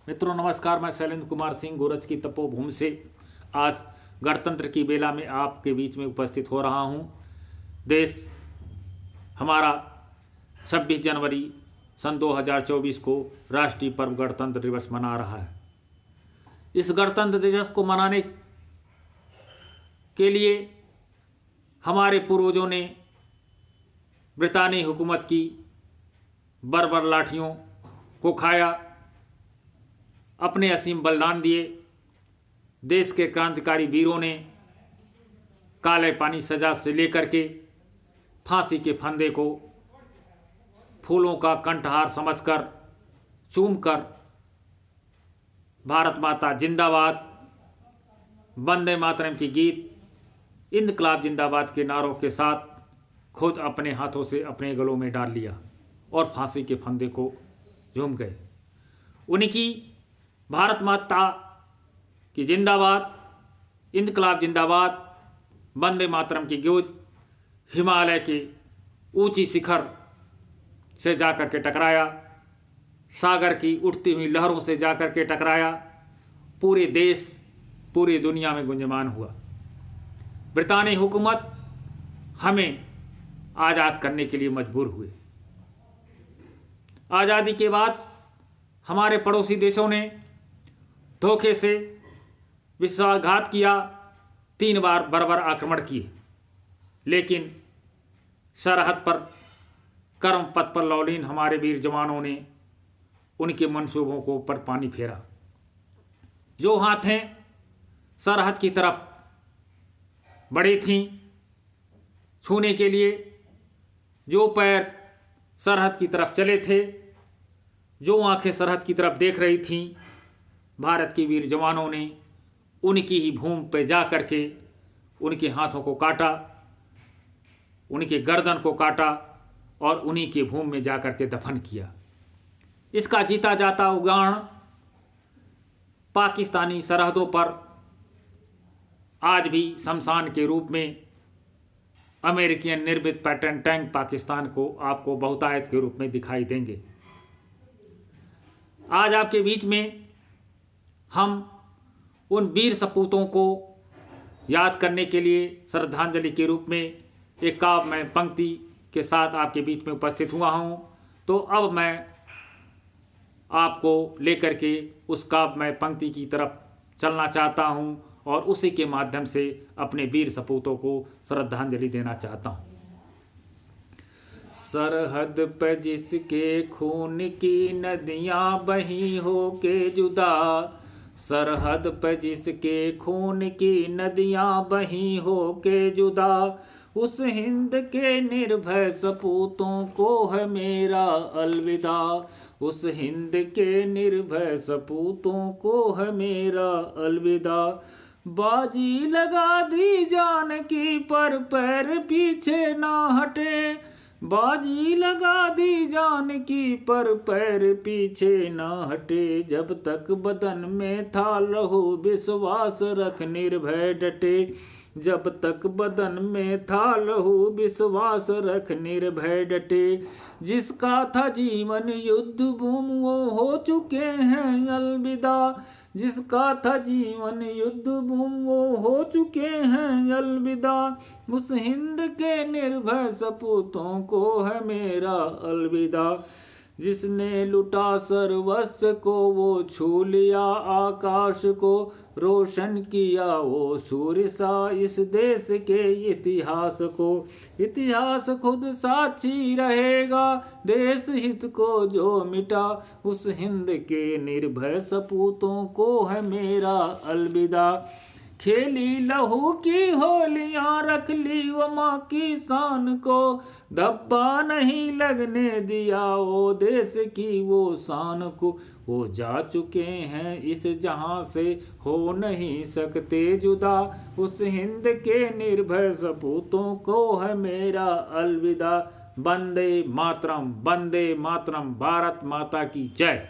मित्रों नमस्कार, मैं शैलेंद्र कुमार सिंह गोरज की तपोभूमि से आज गणतंत्र की बेला में आपके बीच में उपस्थित हो रहा हूं। देश हमारा 26 जनवरी सन 2024 को राष्ट्रीय पर्व गणतंत्र दिवस मना रहा है। इस गणतंत्र दिवस को मनाने के लिए हमारे पूर्वजों ने ब्रितानी हुकूमत की बर्बर लाठियों को खाया, अपने असीम बलिदान दिए। देश के क्रांतिकारी वीरों ने काले पानी सजा से लेकर के फांसी के फंदे को फूलों का कंठहार समझकर चूमकर भारत माता जिंदाबाद, वंदे मातरम की गीत, इनकलाब जिंदाबाद के नारों के साथ खुद अपने हाथों से अपने गलों में डाल लिया और फांसी के फंदे को झूम गए। उनकी भारत माता की जिंदाबाद, इनकलाब जिंदाबाद, वंदे मातरम की गूंज हिमालय की ऊंची शिखर से जाकर के टकराया, सागर की उठती हुई लहरों से जाकर के टकराया, पूरे देश पूरी दुनिया में गुंजमान हुआ। ब्रितानी हुकूमत हमें आज़ाद करने के लिए मजबूर हुए। आज़ादी के बाद हमारे पड़ोसी देशों ने धोखे से विश्वासघात किया, 3 बार बर्बर आक्रमण किए, लेकिन सरहद पर कर्म पथ पर लौलीन हमारे वीर जवानों ने उनके मंसूबों को पर पानी फेरा। जो हाथें सरहद की तरफ बढ़ी थीं छूने के लिए, जो पैर सरहद की तरफ चले थे, जो आंखें सरहद की तरफ देख रही थीं, भारत के वीर जवानों ने उनकी ही भूमि पर जा कर के उनके हाथों को काटा, उनके गर्दन को काटा और उन्हीं की भूमि में जा कर के दफन किया। इसका जीता जाता उदाहरण पाकिस्तानी सरहदों पर आज भी शमशान के रूप में अमेरिकन निर्मित पैटर्न टैंक पाकिस्तान को आपको बहुतायत के रूप में दिखाई देंगे। आज आपके बीच में हम उन वीर सपूतों को याद करने के लिए श्रद्धांजलि के रूप में एक काव्यमय पंक्ति के साथ आपके बीच में उपस्थित हुआ हूँ। तो अब मैं आपको लेकर के उस काव्यमय पंक्ति की तरफ चलना चाहता हूँ और उसी के माध्यम से अपने वीर सपूतों को श्रद्धांजलि देना चाहता हूँ। सरहद पे जिसके खून की नदियाँ बही हो के जुदा, सरहद पे जिसके खून की नदियाँ बही हो के जुदा, उस हिंद के निर्भय सपूतों को है मेरा अलविदा, उस हिंद के निर्भय सपूतों को है मेरा अलविदा। बाजी लगा दी जानकी पर पैर पीछे ना हटे, बाजी लगा दी जानकी पर पैर पीछे ना हटे, जब तक बदन में था लहू विश्वास रख निर्भय डटे, जब तक बदन में था लहू विश्वास रख निर्भय डटे। जिसका था जीवन युद्ध भूमि वो हो चुके हैं अलविदा, जिसका था जीवन युद्ध भूमि वो हो चुके हैं अलविदा, उस हिंद के निर्भय सपूतों को है मेरा अलविदा। जिसने लुटा सर्वस्व को वो छू लिया आकाश को, रोशन किया वो सूर्य सा इस देश के इतिहास को, इतिहास खुद साक्षी रहेगा देश हित को जो मिटा, उस हिंद के निर्भय सपूतों को है मेरा अलविदा। खेली लहू की होलियां रख ली वो माँ की शान को, धब्बा नहीं लगने दिया वो देश की वो शान को, वो जा चुके हैं इस जहां से हो नहीं सकते जुदा, उस हिंद के निर्भय सपूतों को है मेरा अलविदा। वंदे मातरम, वंदे मातरम, भारत माता की जय।